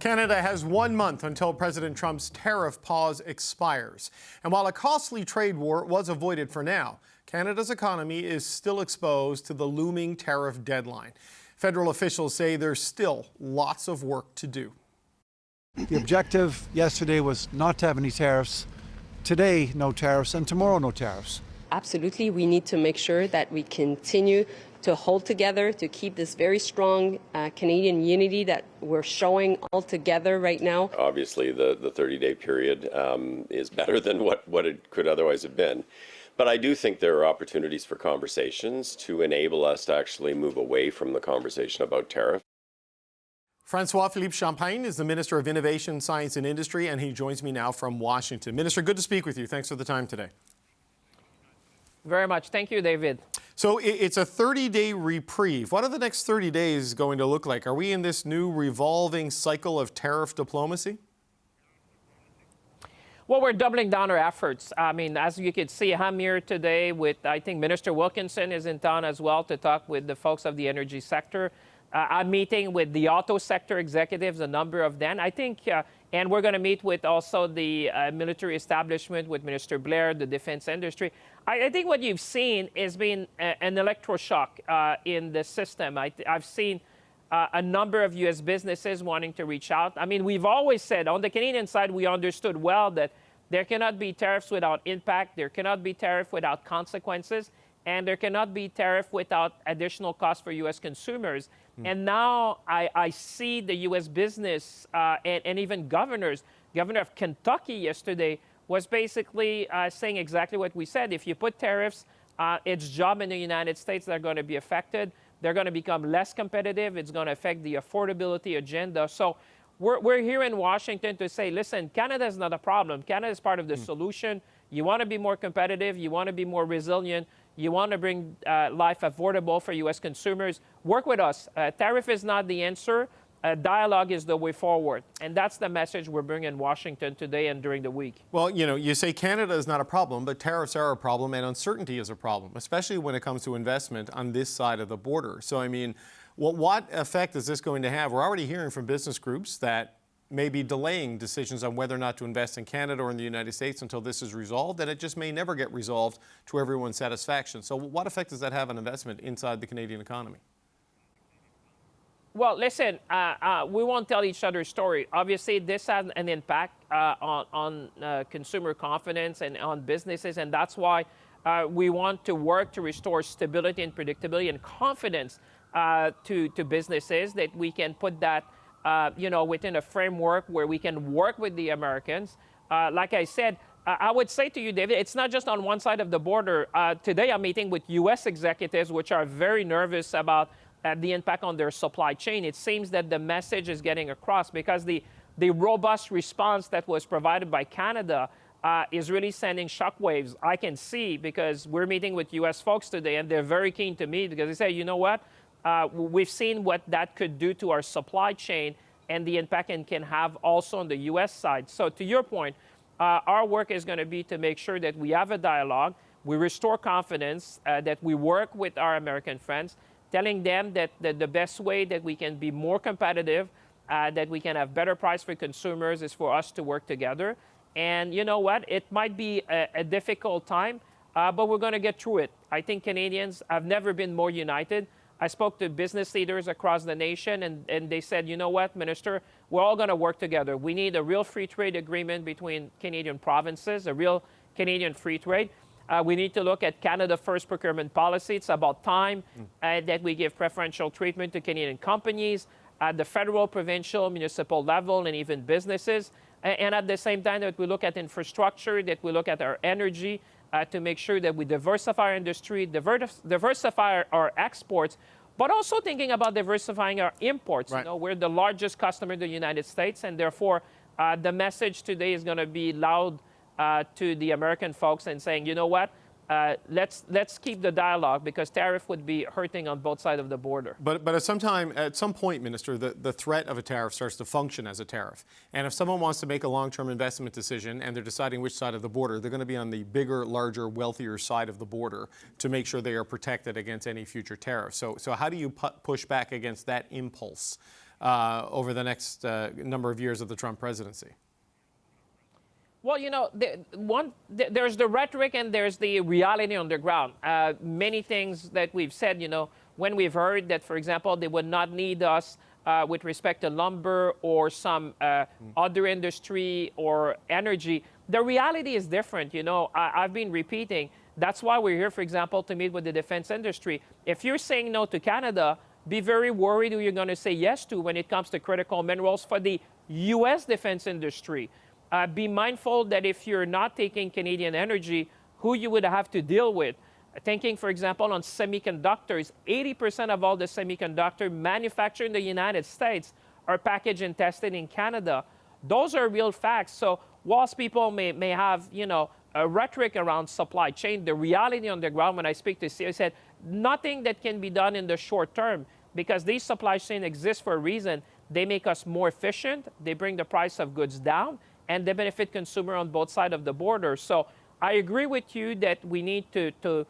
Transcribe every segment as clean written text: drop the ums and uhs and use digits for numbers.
Canada has 1 month until President Trump's tariff pause expires. And while a costly trade war was avoided for now, Canada's economy is still exposed to the looming tariff deadline. Federal officials say there's still lots of work to do. The objective yesterday was not to have any tariffs. Today, no tariffs, and tomorrow, no tariffs. Absolutely, we need to make sure that we continue to hold together, to keep this very strong Canadian unity that we're showing all together right now. Obviously, the 30-day period is better than what it could otherwise have been. But I do think there are opportunities for conversations to enable us to actually move away from the conversation about tariff. François-Philippe Champagne is the Minister of Innovation, Science and Industry, and he joins me now from Washington. Minister, good to speak with you. Thanks for the time today. Very much. Thank you, David. So it's a 30-day reprieve. What are the next 30 days going to look like? Are we in this new revolving cycle of tariff diplomacy? Well, we're doubling down our efforts. I mean, as you can see, I'm here today with, I think, Minister Wilkinson is in town as well to talk with the folks of the energy sector. I'm meeting with the auto sector executives, a number of them. I think, and we're going to meet with also the military establishment, with Minister Blair, the defense industry. I think what you've seen has been an electroshock in the system. I've seen a number of U.S. businesses wanting to reach out. I mean, we've always said on the Canadian side, we understood well that there cannot be tariffs without impact, there cannot be tariff without consequences, and there cannot be tariff without additional costs for U.S. consumers. And now I see the U.S. business and even governors. Governor of Kentucky yesterday was basically saying exactly what we said. If you put tariffs, it's jobs in the United States that are going to be affected. They're going to become less competitive. It's going to affect the affordability agenda. So we're here in Washington to say, listen, Canada is not a problem. Canada is part of the solution. You want to be more competitive. You want to be more resilient. You want to bring life affordable for U.S. consumers. Work with us. Tariff is not the answer. Dialogue is the way forward. And that's the message we're bringing in Washington today and during the week. Well, you know, you say Canada is not a problem, but tariffs are a problem and uncertainty is a problem, especially when it comes to investment on this side of the border. So, I mean, what effect is this going to have? We're already hearing from business groups that may be delaying decisions on whether or not to invest in Canada or in the United States until this is resolved, and it just may never get resolved to everyone's satisfaction. So what effect does that have on investment inside the Canadian economy? Well, listen, we won't tell each other's story. Obviously, this has an impact on consumer confidence and on businesses, and that's why we want to work to restore stability and predictability and confidence to businesses, that we can put that within a framework where we can work with the Americans. Like I said, I would say to you, David, it's not just on one side of the border. Today, I'm meeting with U.S. executives, which are very nervous about the impact on their supply chain. It seems that the message is getting across because the robust response that was provided by Canada is really sending shockwaves. I can see, because we're meeting with U.S. folks today, and they're very keen to meet because they say, you know what? We've seen what that could do to our supply chain and the impact it can have also on the U.S. side. So to your point, our work is going to be to make sure that we have a dialogue, we restore confidence, that we work with our American friends, telling them that the best way that we can be more competitive, that we can have better price for consumers, is for us to work together. And you know what? It might be a difficult time, but we're going to get through it. I think Canadians have never been more united. I spoke to business leaders across the nation, and they said, you know what, Minister, we're all going to work together. We need a real free trade agreement between Canadian provinces, a real Canadian free trade. We need to look at Canada First procurement policy. It's about time that we give preferential treatment to Canadian companies at the federal, provincial, municipal level, and even businesses. And at the same time that we look at infrastructure, that we look at our energy, to make sure that we diversify our industry, diversify our exports, but also thinking about diversifying our imports. Right. You know, we're the largest customer in the United States, and therefore the message today is going to be loud to the American folks and saying, you know what, let's keep the dialogue, because tariff would be hurting on both sides of the border. But at some point, Minister, the threat of a tariff starts to function as a tariff. And if someone wants to make a long-term investment decision and they're deciding which side of the border, they're going to be on the bigger, larger, wealthier side of the border to make sure they are protected against any future tariff. So how do you push back against that impulse over the next number of years of the Trump presidency? Well, there's the rhetoric and there's the reality on the ground. Many things that we've said, when we've heard that, for example, they would not need us with respect to lumber or some other industry or energy, the reality is different. I've been repeating, that's why we're here, for example, to meet with the defense industry. If you're saying no to Canada, be very worried who you're going to say yes to when it comes to critical minerals for the U.S. defense industry. Be mindful that if you're not taking Canadian energy, who you would have to deal with. Thinking, for example, on semiconductors, 80% of all the semiconductor manufactured in the United States are packaged and tested in Canada. Those are real facts. So whilst people may have, a rhetoric around supply chain, the reality on the ground, when I speak to CEO, I said, nothing that can be done in the short term, because these supply chains exist for a reason. They make us more efficient, they bring the price of goods down, and they benefit consumer on both sides of the border. So I agree with you that we need to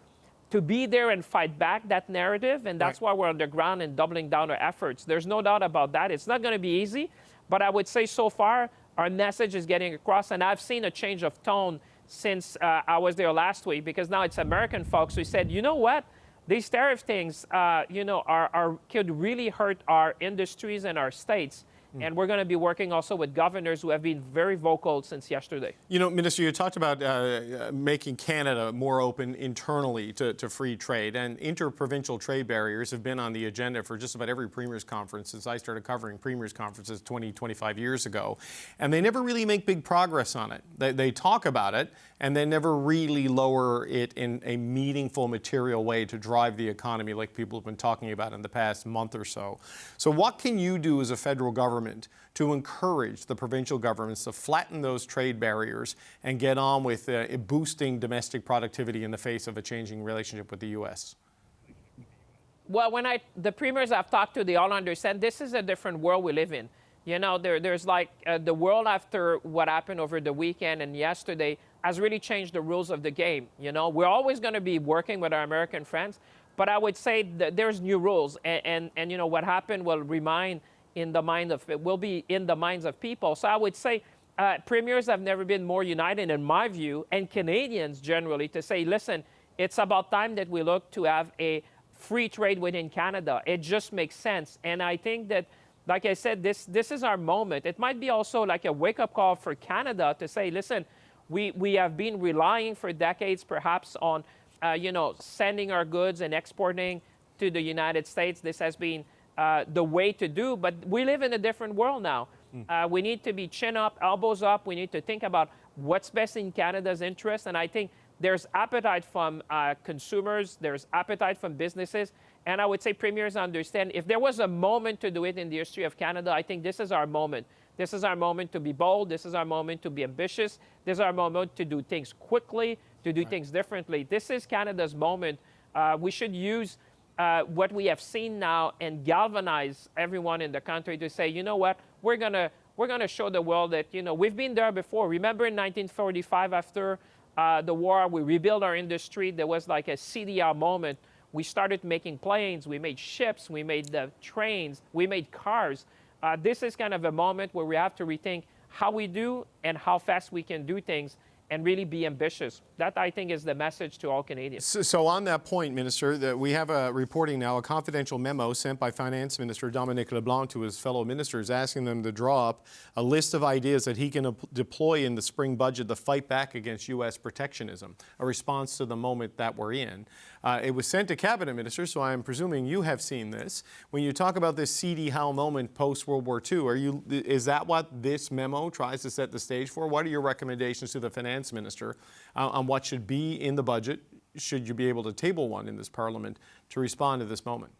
be there and fight back that narrative, and that's why we're on the ground and doubling down our efforts. There's no doubt about that. It's not going to be easy, but I would say so far our message is getting across, and I've seen a change of tone since I was there last week, because now it's American folks who said, you know what, these tariff things, could really hurt our industries and our states. And we're going to be working also with governors who have been very vocal since yesterday. Minister, you talked about making Canada more open internally to free trade, and interprovincial trade barriers have been on the agenda for just about every Premier's Conference since I started covering Premier's Conferences 25 years ago. And they never really make big progress on it. They talk about it, and they never really lower it in a meaningful, material way to drive the economy like people have been talking about in the past month or so. So what can you do as a federal government to encourage the provincial governments to flatten those trade barriers and get on with boosting domestic productivity in the face of a changing relationship with the U.S.? Well, the premiers I've talked to, they all understand this is a different world we live in. There's like the world after what happened over the weekend and yesterday has really changed the rules of the game. We're always going to be working with our American friends, but I would say that there's new rules, and what happened will be in the minds of people. So I would say premiers have never been more united, in my view, and Canadians generally, to say, listen, it's about time that we look to have a free trade within Canada. It just makes sense. And I think that, like I said, this is our moment. It might be also like a wake-up call for Canada to say, listen, we have been relying for decades perhaps on sending our goods and exporting to the United States. This has been the way to do, but we live in a different world now. We need to be chin up, elbows up. We need to think about what's best in Canada's interest, and I think there's appetite from consumers, there's appetite from businesses, and I would say premiers understand if there was a moment to do it in the history of Canada, I think this is our moment. This is our moment to be bold. This is our moment to be ambitious. This is our moment to do things quickly, to do things differently. This is Canada's moment. We should use what we have seen now and galvanize everyone in the country to say, you know what, we're gonna show the world that we've been there before. Remember in 1945, after the war, we rebuilt our industry. There was like a CDR moment. We started making planes, we made ships, we made the trains, we made cars. This is kind of a moment where we have to rethink how we do and how fast we can do things, and really be ambitious. That, I think, is the message to all Canadians. So on that point, Minister, that we have reporting now a confidential memo sent by Finance Minister Dominic LeBlanc to his fellow ministers, asking them to draw up a list of ideas that he can deploy in the spring budget to fight back against U.S. protectionism, a response to the moment that we're in. It was sent to cabinet ministers, so I'm presuming you have seen this. When you talk about this C.D. Howe moment post-World War II, is that what this memo tries to set the stage for? What are your recommendations to the finance minister on what should be in the budget, should you be able to table one in this parliament, to respond to this moment?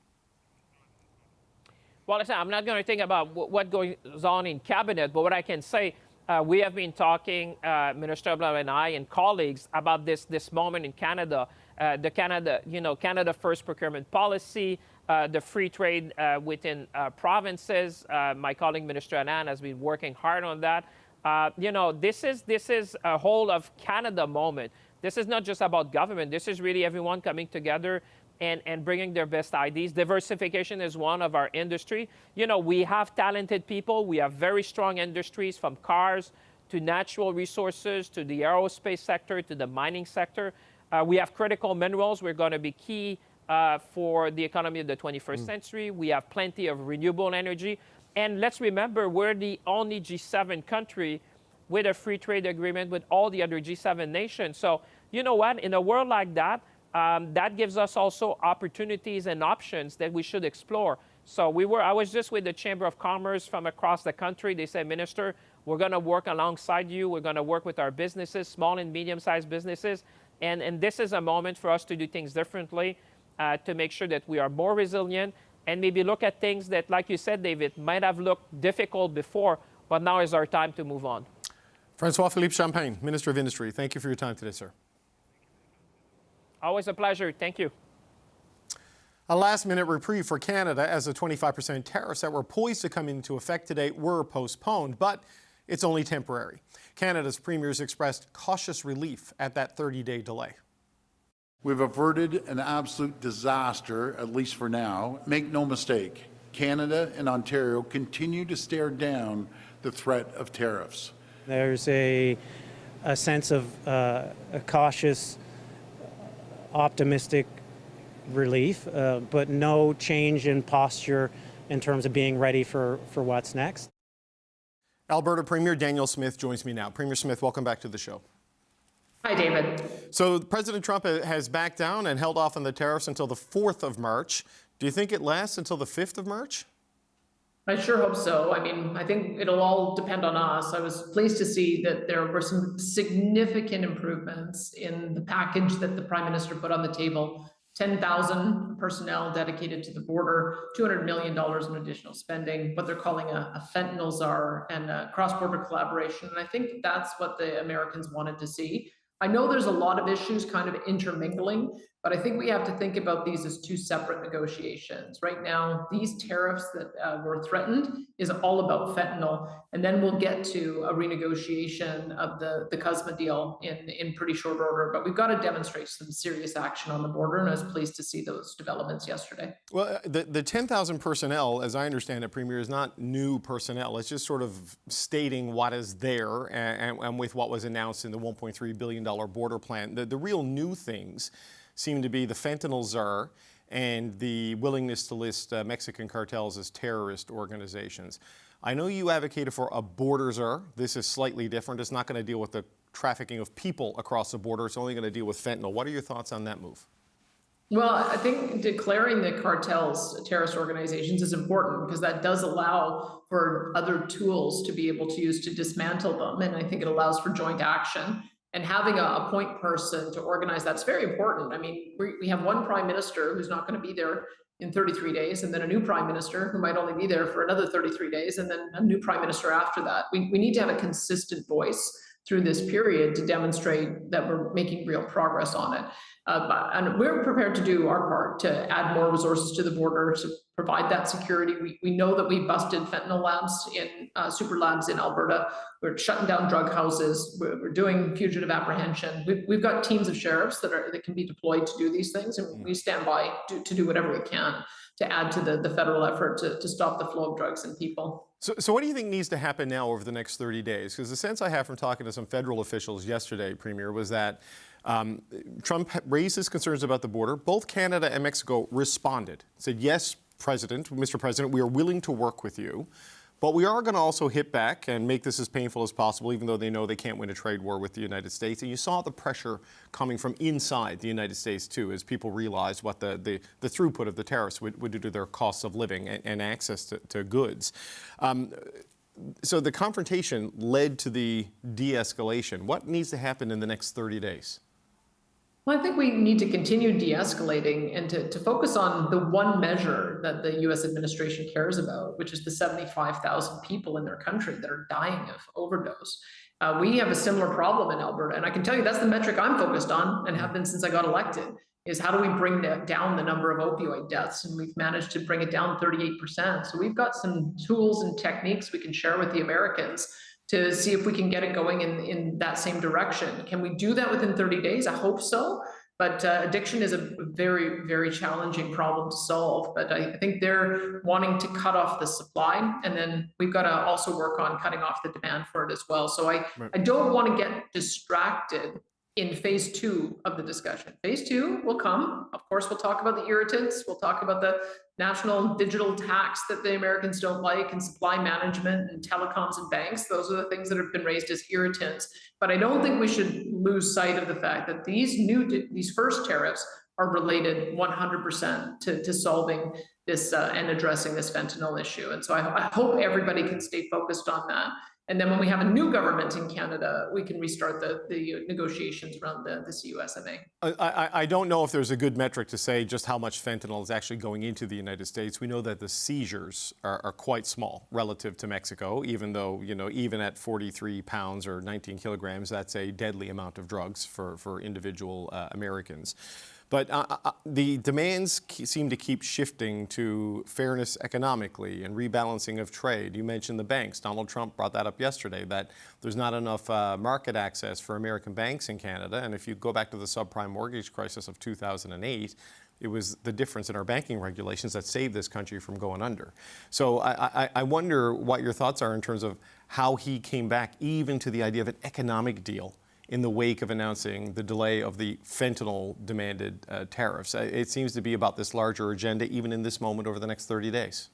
Well, listen, I'm not going to think about what goes on in cabinet, but what I can say, we have been talking, Minister Blanc and I and colleagues, about this moment in Canada, the Canada First procurement policy, the free trade within provinces. My colleague Minister Anand has been working hard on that. This is a whole of Canada moment. This is not just about government. This is really everyone coming together and bringing their best ideas. Diversification is one of our industry. You know, we have talented people. We have very strong industries, from cars to natural resources to the aerospace sector to the mining sector. We have critical minerals. We're going to be key for the economy of the 21st century. We have plenty of renewable energy. And let's remember, we're the only G7 country with a free trade agreement with all the other G7 nations. So, you know what? In a world like that, that gives us also opportunities and options that we should explore. So I was just with the Chamber of Commerce from across the country. They said, Minister, we're going to work alongside you. We're going to work with our businesses, small and medium-sized businesses. And this is a moment for us to do things differently, to make sure that we are more resilient and maybe look at things that, like you said, David, might have looked difficult before, but now is our time to move on. François-Philippe Champagne, Minister of Industry, thank you for your time today, sir. Always a pleasure. Thank you. A last-minute reprieve for Canada as the 25% tariffs that were poised to come into effect today were postponed, but it's only temporary. Canada's premiers expressed cautious relief at that 30-day delay. We've averted an absolute disaster, at least for now. Make no mistake, Canada and Ontario continue to stare down the threat of tariffs. There's a sense of a cautious, optimistic relief, but no change in posture in terms of being ready for what's next. Alberta Premier Danielle Smith joins me now. Premier Smith, welcome back to the show. Hi, David. So President Trump has backed down and held off on the tariffs until the 4th of March. Do you think it lasts until the 5th of March? I sure hope so. I mean, I think it'll all depend on us. I was pleased to see that there were some significant improvements in the package that the Prime Minister put on the table. 10,000 personnel dedicated to the border, $200 million in additional spending, what they're calling a fentanyl czar, and a cross-border collaboration. And I think that's what the Americans wanted to see. I know there's a lot of issues kind of intermingling, but I think we have to think about these as two separate negotiations. Right now, these tariffs that were threatened is all about fentanyl, and then we'll get to a renegotiation of the CUSMA deal in pretty short order. But we've got to demonstrate some serious action on the border, and I was pleased to see those developments yesterday. Well, the 10,000 personnel, as I understand it, Premier, is not new personnel. It's just sort of stating what is there and with what was announced in the $1.3 billion border plan. The real new things seem to be the fentanyl czar and the willingness to list Mexican cartels as terrorist organizations. I know you advocated for a border czar. This is slightly different. It's not going to deal with the trafficking of people across the border. It's only going to deal with fentanyl. What are your thoughts on that move? Well, I think declaring the cartels terrorist organizations is important because that does allow for other tools to be able to use to dismantle them. And I think it allows for joint action. And having a point person to organize that's very important. I mean, we have one prime minister who's not going to be there in 33 days, and then a new prime minister who might only be there for another 33 days, and then a new prime minister after that. We need to have a consistent voice through this period to demonstrate that we're making real progress on it. And we're prepared to do our part to add more resources to the border to provide that security. We know that we busted fentanyl labs in super labs in Alberta. We're shutting down drug houses. We're doing fugitive apprehension. We've got teams of sheriffs that can be deployed to do these things, and we stand by to do whatever we can to add to the federal effort to stop the flow of drugs and people. So what do you think needs to happen now over the next 30 days? Because the sense I have from talking to some federal officials yesterday, Premier, was that Trump raised his concerns about the border. Both Canada and Mexico responded, said, yes, Mr. President, we are willing to work with you, but we are going to also hit back and make this as painful as possible, even though they know they can't win a trade war with the United States. And you saw the pressure coming from inside the United States, too, as people realized what the throughput of the tariffs would do to their costs of living and access to goods. So the confrontation led to the de-escalation. What needs to happen in the next 30 days? Well, I think we need to continue de-escalating and to focus on the one measure that the U.S. administration cares about, which is the 75,000 people in their country that are dying of overdose. We have a similar problem in Alberta, and I can tell you that's the metric I'm focused on and have been since I got elected, is how do we bring down the number of opioid deaths? And we've managed to bring it down 38%. So we've got some tools and techniques we can share with the Americans to see if we can get it going in that same direction. Can we do that within 30 days? I hope so. But addiction is a very, very challenging problem to solve. But I think they're wanting to cut off the supply, and then we've got to also work on cutting off the demand for it as well. So I don't want to get distracted in phase 2 of the discussion. Phase 2 will come. Of course, we'll talk about the irritants. We'll talk about the national digital tax that the Americans don't like, and supply management and telecoms and banks. Those are the things that have been raised as irritants. But I don't think we should lose sight of the fact that these first tariffs are related 100% to solving this and addressing this fentanyl issue. And so I hope everybody can stay focused on that. And then when we have a new government in Canada, we can restart the negotiations around the CUSMA. I don't know if there's a good metric to say just how much fentanyl is actually going into the United States. We know that the seizures are quite small relative to Mexico, even though, even at 43 pounds or 19 kilograms, that's a deadly amount of drugs for individual Americans. But the demands seem to keep shifting to fairness economically and rebalancing of trade. You mentioned the banks. Donald Trump brought that up yesterday, that there's not enough market access for American banks in Canada. And if you go back to the subprime mortgage crisis of 2008, it was the difference in our banking regulations that saved this country from going under. So I wonder what your thoughts are in terms of how he came back even to the idea of an economic deal in the wake of announcing the delay of the fentanyl-demanded tariffs. It seems to be about this larger agenda, even in this moment over the next 30 days.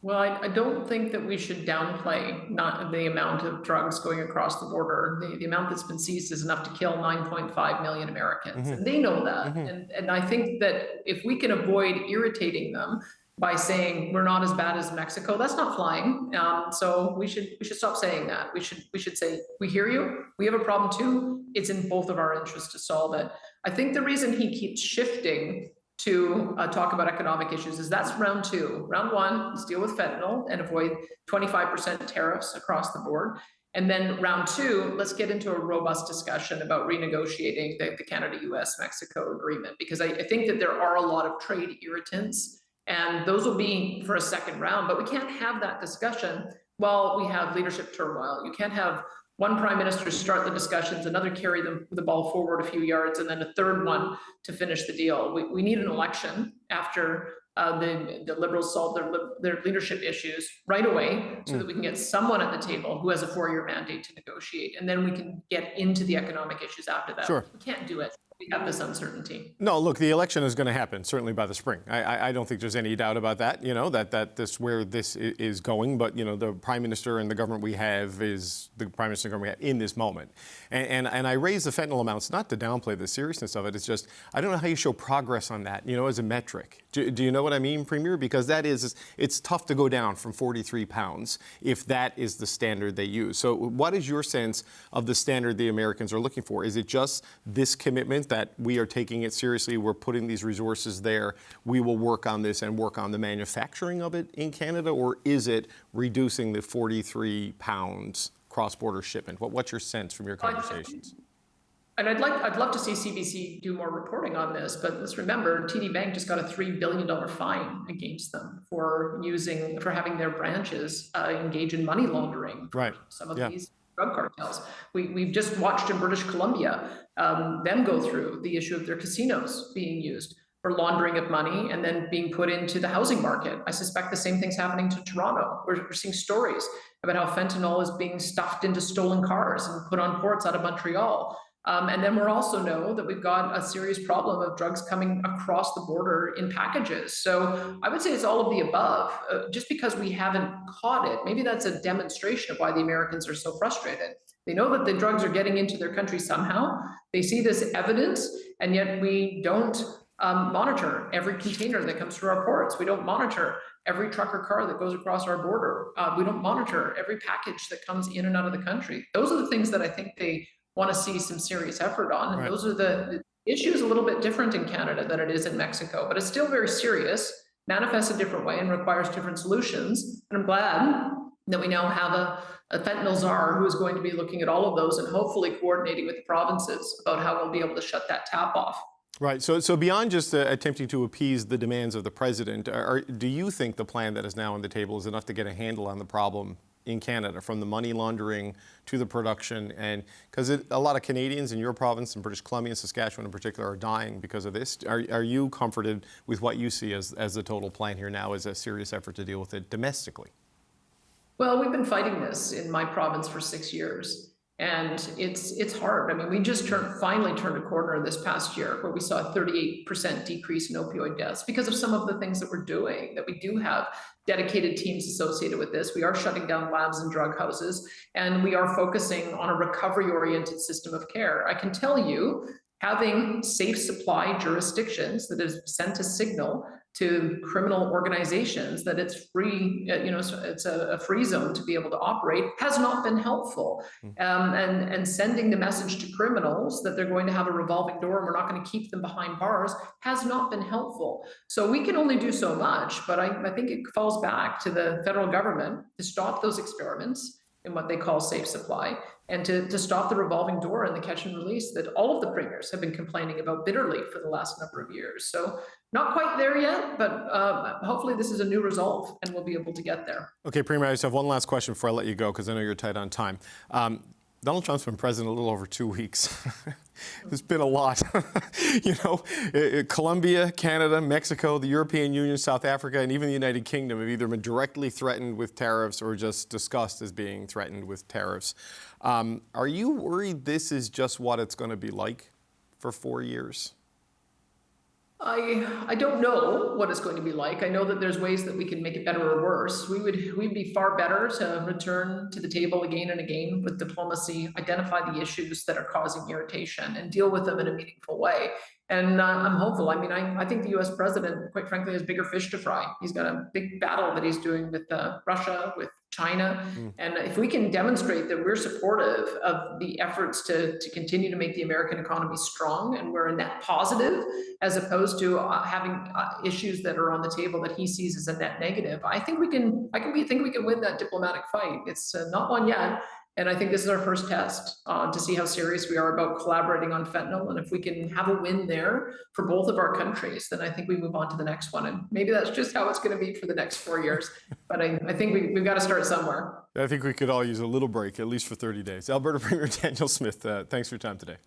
Well, I don't think that we should downplay not the amount of drugs going across the border. The amount that's been seized is enough to kill 9.5 million Americans. And they know that. And I think that if we can avoid irritating them by saying we're not as bad as Mexico, that's not flying. So we should stop saying that. We should say, we hear you, we have a problem too. It's in both of our interests to solve it. I think the reason he keeps shifting to talk about economic issues is that's round 2. Round 1, let's deal with fentanyl and avoid 25% tariffs across the board. And then round 2, let's get into a robust discussion about renegotiating the Canada-US-Mexico agreement, because I think that there are a lot of trade irritants, and those will be for a second round. But we can't have that discussion while we have leadership turmoil. You can't have one prime minister start the discussions, another carry the ball forward a few yards, and then a third one to finish the deal. We need an election after the Liberals solve their leadership issues right away, so that we can get someone at the table who has a 4-year mandate to negotiate, and then we can get into the economic issues after that. Sure. We can't do it. We have this uncertainty. No, look, the election is going to happen, certainly by the spring. I don't think there's any doubt about that, that this where this is going. But, the Prime Minister and the government we have is the Prime Minister and government we have in this moment. And I raise the fentanyl amounts not to downplay the seriousness of it. It's just, I don't know how you show progress on that, as a metric. Do you know what I mean, Premier? Because it's tough to go down from 43 pounds if that is the standard they use. So what is your sense of the standard the Americans are looking for? Is it just this commitment that we are taking it seriously, we're putting these resources there, we will work on this and work on the manufacturing of it in Canada, or is it reducing the 43 pounds cross-border shipment? What's your sense from your conversations? And I'd love to see CBC do more reporting on this, but let's remember, TD Bank just got a $3 billion fine against them for having their branches engage in money laundering. Right. Some of these drug cartels. We've just watched in British Columbia them go through the issue of their casinos being used for laundering of money and then being put into the housing market. I suspect the same thing's happening to Toronto. We're seeing stories about how fentanyl is being stuffed into stolen cars and put on ports out of Montreal. And then we also know that we've got a serious problem of drugs coming across the border in packages. So I would say it's all of the above. Just because we haven't caught it, maybe that's a demonstration of why the Americans are so frustrated. They know that the drugs are getting into their country somehow. They see this evidence, and yet we don't monitor every container that comes through our ports. We don't monitor every truck or car that goes across our border. We don't monitor every package that comes in and out of the country. Those are the things that I think they want to see some serious effort on. And those are the issues a little bit different in Canada than it is in Mexico, but it's still very serious, manifests a different way and requires different solutions. And I'm glad that we now have a fentanyl czar who is going to be looking at all of those and hopefully coordinating with the provinces about how we'll be able to shut that tap off. Right. So beyond just attempting to appease the demands of the president, do you think the plan that is now on the table is enough to get a handle on the problem in Canada, from the money laundering to the production, and because a lot of Canadians in your province, in British Columbia and Saskatchewan in particular, are dying because of this. Are you comforted with what you see as the total plan here now as a serious effort to deal with it domestically? Well, we've been fighting this in my province for 6 years. And it's hard. I mean, we just finally turned a corner this past year where we saw a 38% decrease in opioid deaths because of some of the things that we're doing, that we do have dedicated teams associated with this. We are shutting down labs and drug houses, and we are focusing on a recovery-oriented system of care. I can tell you, having safe supply jurisdictions that has sent a signal to criminal organizations that it's free, it's a free zone to be able to operate, has not been helpful. And sending the message to criminals that they're going to have a revolving door and we're not going to keep them behind bars has not been helpful. So we can only do so much, but I think it falls back to the federal government to stop those experiments in what they call safe supply, and to stop the revolving door and the catch and release that all of the premiers have been complaining about bitterly for the last number of years. So not quite there yet, but hopefully this is a new resolve and we'll be able to get there. Okay, Premier, I just have one last question before I let you go, because I know you're tight on time. Donald Trump's been president a little over 2 weeks. There's been a lot. Colombia, Canada, Mexico, the European Union, South Africa, and even the United Kingdom have either been directly threatened with tariffs or just discussed as being threatened with tariffs. Are you worried this is just what it's going to be like for 4 years? I don't know what it's going to be like. I know that there's ways that we can make it better or worse. We'd be far better to return to the table again and again with diplomacy, identify the issues that are causing irritation, and deal with them in a meaningful way. And I'm hopeful. I mean, I think the U.S. president, quite frankly, has bigger fish to fry. He's got a big battle that he's doing with Russia, with China. And if we can demonstrate that we're supportive of the efforts to continue to make the American economy strong, and we're a net positive, as opposed to having issues that are on the table that he sees as a net negative, I think we can win that diplomatic fight. It's not won yet. And I think this is our first test to see how serious we are about collaborating on fentanyl. And if we can have a win there for both of our countries, then I think we move on to the next one. And maybe that's just how it's going to be for the next 4 years. But I think we've got to start somewhere. I think we could all use a little break, at least for 30 days. Alberta Premier Danielle Smith, thanks for your time today.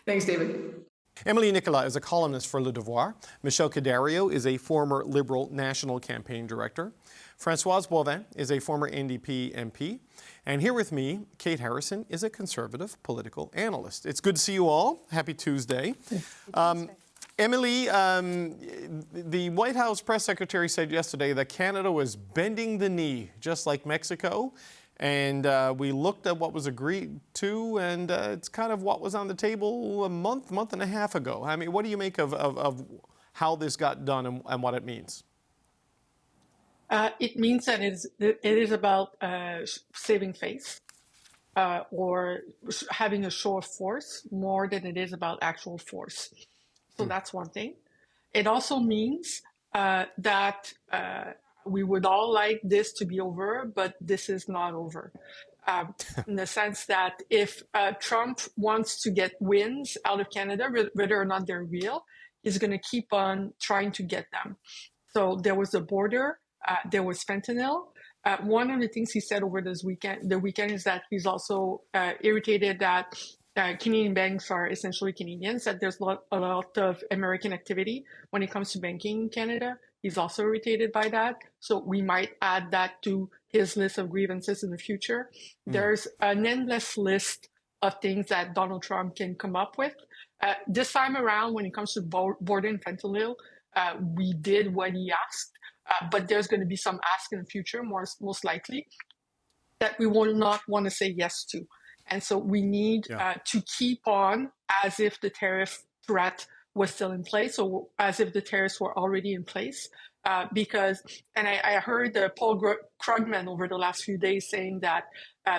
Thanks, David. Emily Nicolas is a columnist for Le Devoir. Michel Cadario is a former Liberal National Campaign Director. Françoise Boivin is a former NDP MP. And here with me, Kate Harrison is a Conservative political analyst. It's good to see you all. Happy Tuesday. Emily, the White House press secretary said yesterday that Canada was bending the knee, just like Mexico. And we looked at what was agreed to, and it's kind of what was on the table a month and a half ago. I mean, what do you make of how this got done and what it means? It means that it is about saving face or having a show of force more than it is about actual force. So that's one thing. It also means that we would all like this to be over, but this is not over. In the sense that if Trump wants to get wins out of Canada, whether or not they're real, he's going to keep on trying to get them. So there was a border. There was fentanyl. One of the things he said over the weekend is that he's also irritated that Canadian banks are essentially Canadians, that there's a lot of American activity when it comes to banking in Canada. He's also irritated by that. So we might add that to his list of grievances in the future. There's an endless list of things that Donald Trump can come up with. This time around, when it comes to border and fentanyl, we did what he asked. But there's going to be some ask in the future, most likely, that we will not want to say yes to. And so we need to keep on as if the tariff threat was still in place, or as if the tariffs were already in place. Because I heard Paul Krugman over the last few days saying that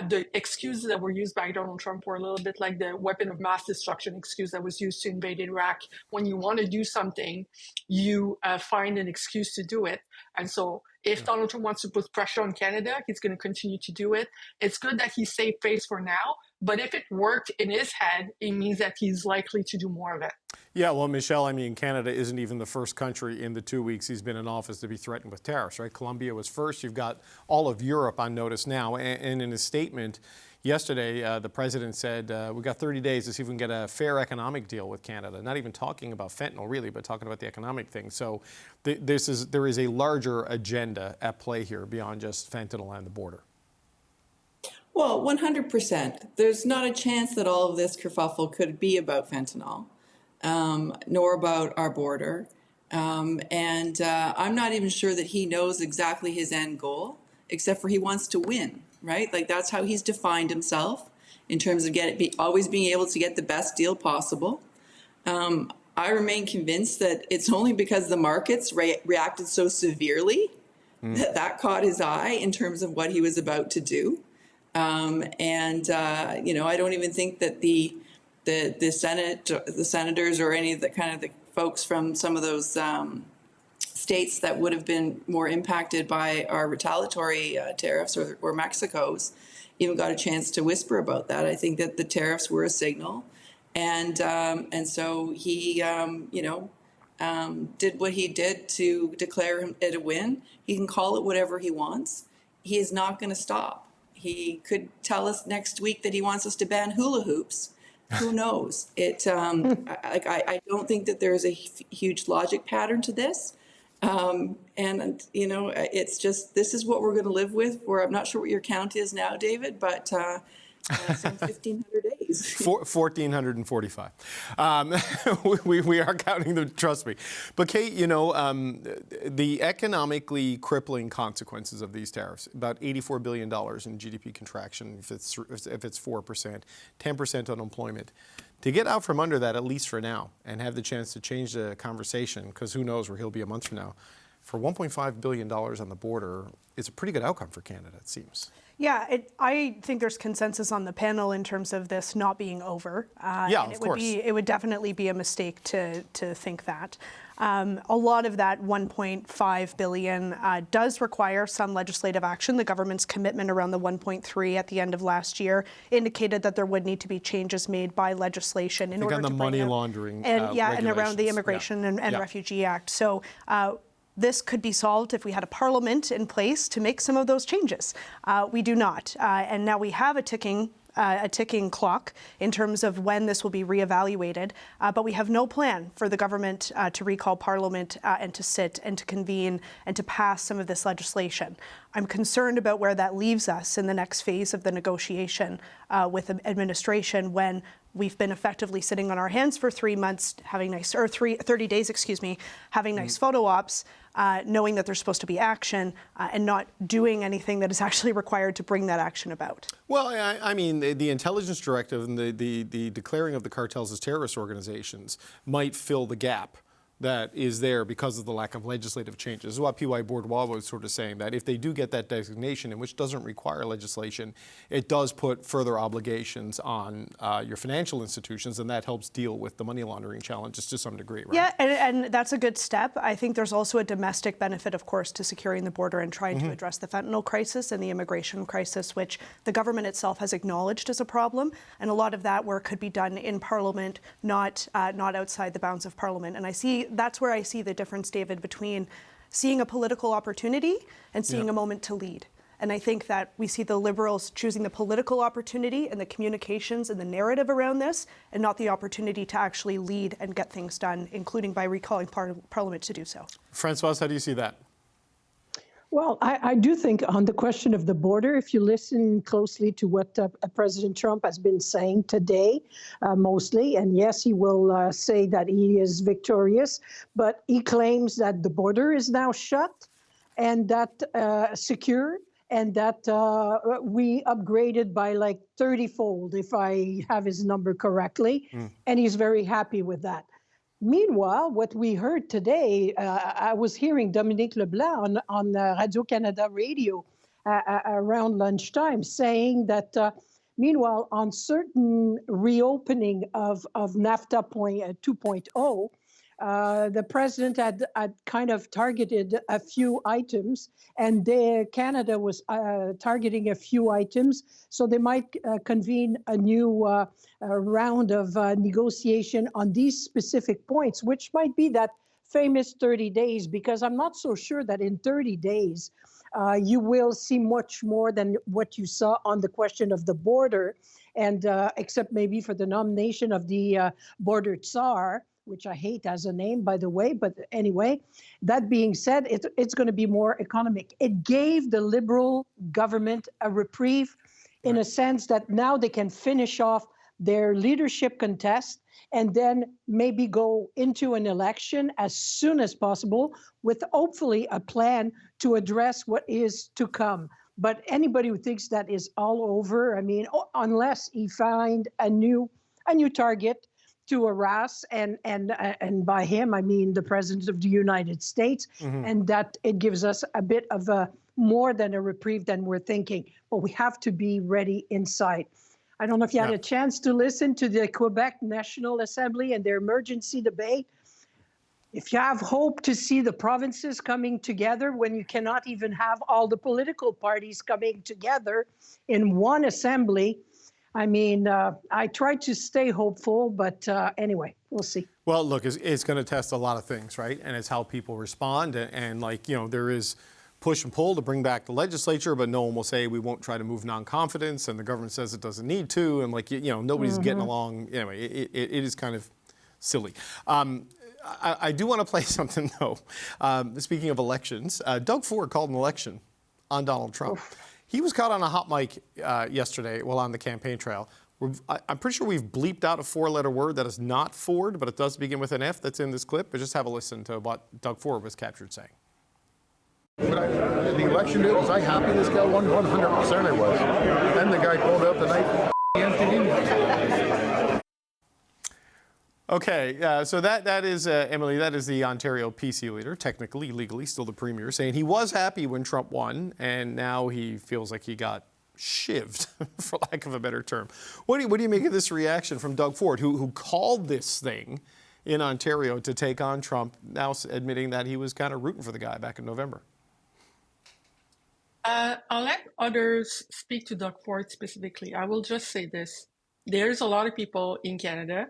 the excuses that were used by Donald Trump were a little bit like the weapon of mass destruction excuse that was used to invade Iraq. When you want to do something, you find an excuse to do it. And so if Donald Trump wants to put pressure on Canada, he's going to continue to do it. It's good that he saved face for now, but if it worked in his head, it means that he's likely to do more of it. Yeah, well, Michelle, I mean, Canada isn't even the first country in the 2 weeks he's been in office to be threatened with tariffs, right? Colombia was first. You've got all of Europe on notice now. And in his statement yesterday, the president said, we've got 30 days to see if we can get a fair economic deal with Canada. Not even talking about fentanyl, really, but talking about the economic thing. So there is a larger agenda at play here beyond just fentanyl and the border. Well, 100%. There's not a chance that all of this kerfuffle could be about fentanyl, nor about our border. I'm not even sure that he knows exactly his end goal, except for he wants to win, right? Like that's how he's defined himself in terms of always being able to get the best deal possible. I remain convinced that it's only because the markets reacted so severely that caught his eye in terms of what he was about to do. I don't even think that the senators or any of the kind of the folks from some of those states that would have been more impacted by our retaliatory tariffs or Mexico's even got a chance to whisper about that. I think that the tariffs were a signal, and so he did what he did to declare it a win. He can call it whatever he wants. He is not going to stop. He could tell us next week that he wants us to ban hula hoops. Who knows? I don't think that there is a huge logic pattern to this. It's just, this is what we're going to live with. I'm not sure what your count is now, David, but some 1,500 days. 1,445. We are counting them, trust me. But Kate, the economically crippling consequences of these tariffs, about $84 billion in GDP contraction if it's 4%, 10% unemployment. To get out from under that, at least for now, and have the chance to change the conversation, because who knows where he'll be a month from now, for $1.5 billion on the border, it's a pretty good outcome for Canada, it seems. Yeah, I think there's consensus on the panel in terms of this not being over. Of course. It would definitely be a mistake to think that. A lot of that $1.5 billion does require some legislative action. The government's commitment around the $1.3 at the end of last year indicated that there would need to be changes made by legislation in order to on the money laundering and around the Immigration and Refugee Act. So. This could be solved if we had a parliament in place to make some of those changes. We do not. And now we have a ticking clock in terms of when this will be reevaluated, but we have no plan for the government to recall Parliament and to sit and to convene and to pass some of this legislation. I'm concerned about where that leaves us in the next phase of the negotiation with the administration when we've been effectively sitting on our hands for 3 months, having 30 days, having nice photo ops, knowing that there's supposed to be action and not doing anything that is actually required to bring that action about. Well, I mean, the intelligence directive and the declaring of the cartels as terrorist organizations might fill the gap that is there because of the lack of legislative changes. This is what P.Y. Bourdois was sort of saying, that if they do get that designation, and which doesn't require legislation, it does put further obligations on your financial institutions, and that helps deal with the money laundering challenges to some degree, right? Yeah, and that's a good step. I think there's also a domestic benefit, of course, to securing the border and trying to address the fentanyl crisis and the immigration crisis, which the government itself has acknowledged as a problem. And a lot of that work could be done in Parliament, not outside the bounds of Parliament. And that's where I see the difference, David, between seeing a political opportunity and seeing a moment to lead. And I think that we see the Liberals choosing the political opportunity and the communications and the narrative around this, and not the opportunity to actually lead and get things done, including by recalling Parliament to do so. Françoise, how do you see that? Well, I do think on the question of the border, if you listen closely to what President Trump has been saying today, mostly, and yes, he will say that he is victorious, but he claims that the border is now shut and that secure, and that we upgraded by like 30-fold, if I have his number correctly, and he's very happy with that. Meanwhile, what we heard today, I was hearing Dominique Leblanc on Radio-Canada radio around lunchtime saying that, meanwhile, on certain reopening of NAFTA 2.0, the president had kind of targeted a few items, and Canada was targeting a few items. So they might convene a new round of negotiation on these specific points, which might be that famous 30 days, because I'm not so sure that in 30 days you will see much more than what you saw on the question of the border, and except maybe for the nomination of the border czar, which I hate as a name, by the way. But anyway, that being said, it's going to be more economic. It gave the Liberal government a reprieve in a sense that now they can finish off their leadership contest and then maybe go into an election as soon as possible with hopefully a plan to address what is to come. But anybody who thinks that is all over, I mean, unless he find a new target to harass, and by him I mean the President of the United States, and that it gives us a bit of a more than a reprieve than we're thinking. But we have to be ready inside. I don't know if you had a chance to listen to the Quebec National Assembly and their emergency debate. If you have hope to see the provinces coming together when you cannot even have all the political parties coming together in one assembly, I mean, I try to stay hopeful, but anyway, we'll see. Well, look, it's going to test a lot of things, right? And it's how people respond. And like, you know, there is push and pull to bring back the legislature, but no one will say we won't try to move non-confidence, and the government says it doesn't need to, and like, you know, nobody's getting along. Anyway, it is kind of silly. I do want to play something, though. Speaking of elections, Doug Ford called an election on Donald Trump. He was caught on a hot mic yesterday while on the campaign trail. I'm pretty sure we've bleeped out a four-letter word that is not Ford, but it does begin with an F that's in this clip. But just have a listen to what Doug Ford was captured saying. The election day, was I happy this guy won? 100% I was. Then the guy pulled out the knife and emptied. Okay, so that is, Emily, that is the Ontario PC leader, technically, legally, still the premier, saying he was happy when Trump won, and now he feels like he got shivved, for lack of a better term. What do you make of this reaction from Doug Ford, who called this thing in Ontario to take on Trump, now admitting that he was kind of rooting for the guy back in November? I'll let others speak to Doug Ford specifically. I will just say this. There's a lot of people in Canada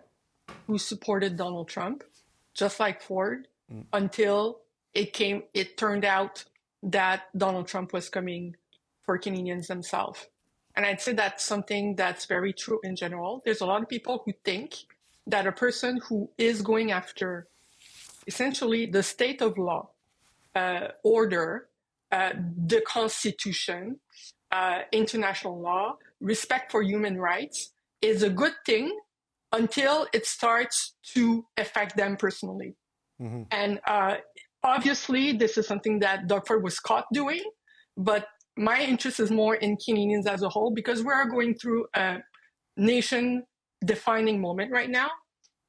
who supported Donald Trump, just like Ford, until it turned out that Donald Trump was coming for Canadians themselves. And I'd say that's something that's very true in general. There's a lot of people who think that a person who is going after essentially the state of law, order, the Constitution, international law, respect for human rights is a good thing until it starts to affect them personally. And obviously, this is something that Doug Ford was caught doing, but my interest is more in Canadians as a whole, because we are going through a nation-defining moment right now.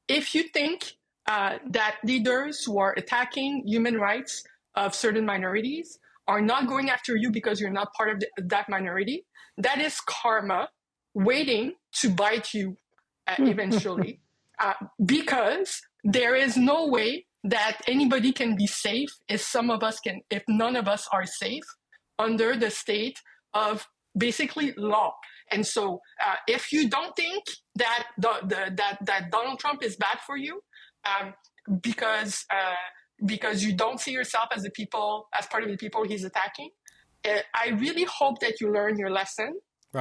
If you think that leaders who are attacking human rights of certain minorities are not going after you because you're not part of that minority, that is karma waiting to bite you eventually, because there is no way that anybody can be safe if none of us are safe under the state of basically law. And so if you don't think that that Donald Trump is bad for you, because you don't see yourself as part of the people he's attacking, I really hope that you learn your lesson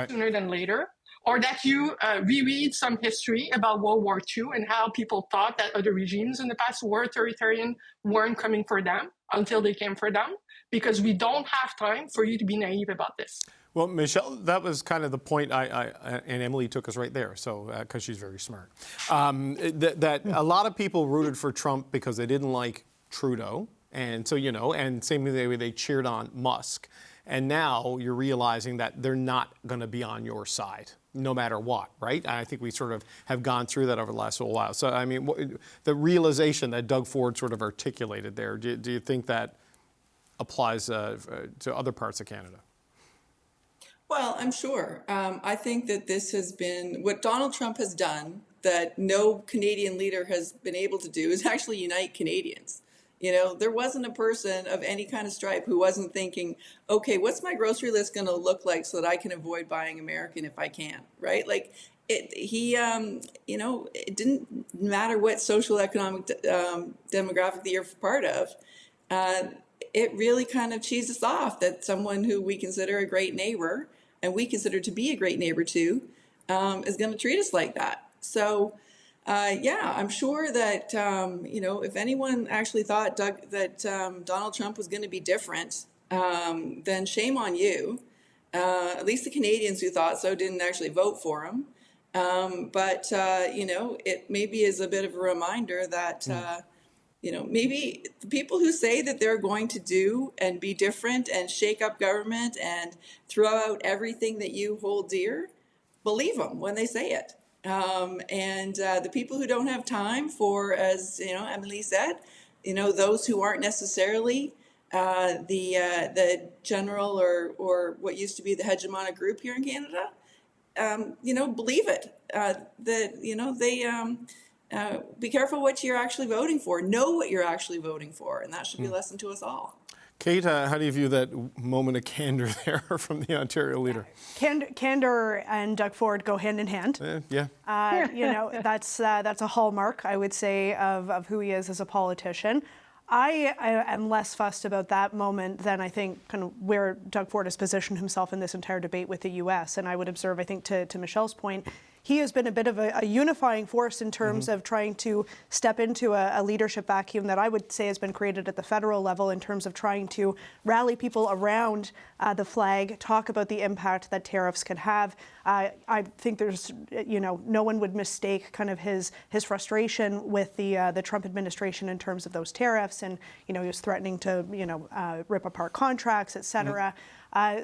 sooner than later, or that you reread some history about World War II and how people thought that other regimes in the past who were authoritarian weren't coming for them until they came for them, because we don't have time for you to be naive about this. Well, Michelle, that was kind of the point, and Emily took us right there, so because she's very smart. That a lot of people rooted for Trump because they didn't like Trudeau, and so, you know, and same way they cheered on Musk. And now you're realizing that they're not going to be on your side, no matter what, right? And I think we sort of have gone through that over the last little while. So, I mean, the realization that Doug Ford sort of articulated there, do you think that applies to other parts of Canada? Well, I'm sure. I think that this has been what Donald Trump has done that no Canadian leader has been able to do is actually unite Canadians. You know, there wasn't a person of any kind of stripe who wasn't thinking, okay, what's my grocery list going to look like so that I can avoid buying American if I can, right? Like, you know, it didn't matter what social economic demographic that you're part of. It really kind of cheesed us off that someone who we consider a great neighbor and we consider to be a great neighbor to is going to treat us like that. So, yeah, I'm sure that, you know, if anyone actually thought that Donald Trump was going to be different, then shame on you. At least the Canadians who thought so didn't actually vote for him. But, you know, it maybe is a bit of a reminder that, you know, maybe the people who say that they're going to do and be different and shake up government and throw out everything that you hold dear, believe them when they say it. And the people who don't have time for, as you know, Emily said, you know, those who aren't necessarily the general or what used to be the hegemonic group here in Canada, you know, believe it. That you know they be careful what you're actually voting for. Know what you're actually voting for, and that should be a lesson to us all. Kate, how do you view that moment of candor there from the Ontario leader? Candor and Doug Ford go hand in hand. Yeah. You know, that's a hallmark, I would say, of who he is as a politician. I am less fussed about that moment than I think kind of where Doug Ford has positioned himself in this entire debate with the U.S. And I would observe, I think, to Michelle's point, he has been a bit of a unifying force in terms of trying to step into a leadership vacuum that I would say has been created at the federal level in terms of trying to rally people around the flag, talk about the impact that tariffs can have. I think there's, you know, no one would mistake kind of his frustration with the Trump administration in terms of those tariffs, and you know, he was threatening to, you know, rip apart contracts, et cetera.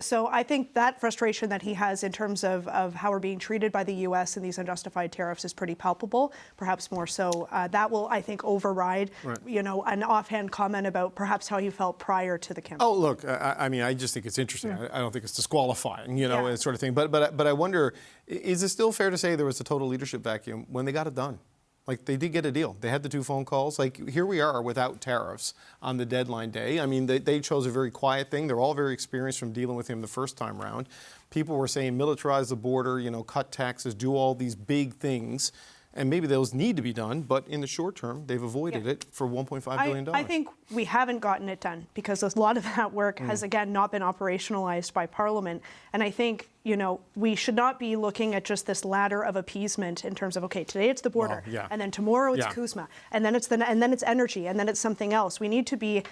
So I think that frustration that he has in terms of how we're being treated by the U.S. and these unjustified tariffs is pretty palpable, perhaps more so. That will, I think, override, you know, an offhand comment about perhaps how he felt prior to the campaign. Oh, look, I mean, I just think it's interesting. I don't think it's disqualifying, you know, sort of thing. But I wonder, is it still fair to say there was a total leadership vacuum when they got it done? Like, they did get a deal. They had the 2 phone calls. Like, here we are without tariffs on the deadline day. I mean, they chose a very quiet thing. They're all very experienced from dealing with him the first time round. People were saying militarize the border, you know, cut taxes, do all these big things. And maybe those need to be done, but in the short term, they've avoided it for $1.5 billion. I think we haven't gotten it done because a lot of that work has, again, not been operationalized by Parliament. And I think, you know, we should not be looking at just this ladder of appeasement in terms of, okay, today it's the border, and then tomorrow it's CUSMA, and then it's energy, and then it's something else. We need to be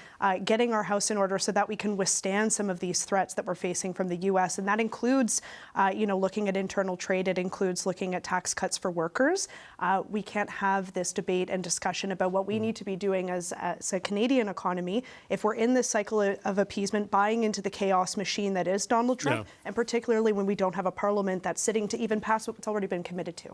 getting our house in order so that we can withstand some of these threats that we're facing from the U.S. And that includes, you know, looking at internal trade. It includes looking at tax cuts for workers. We can't have this debate and discussion about what we need to be doing as a Canadian economy if we're in this cycle of appeasement, buying into the chaos machine that is Donald Trump, and particularly when we don't have a parliament that's sitting to even pass what's already been committed to.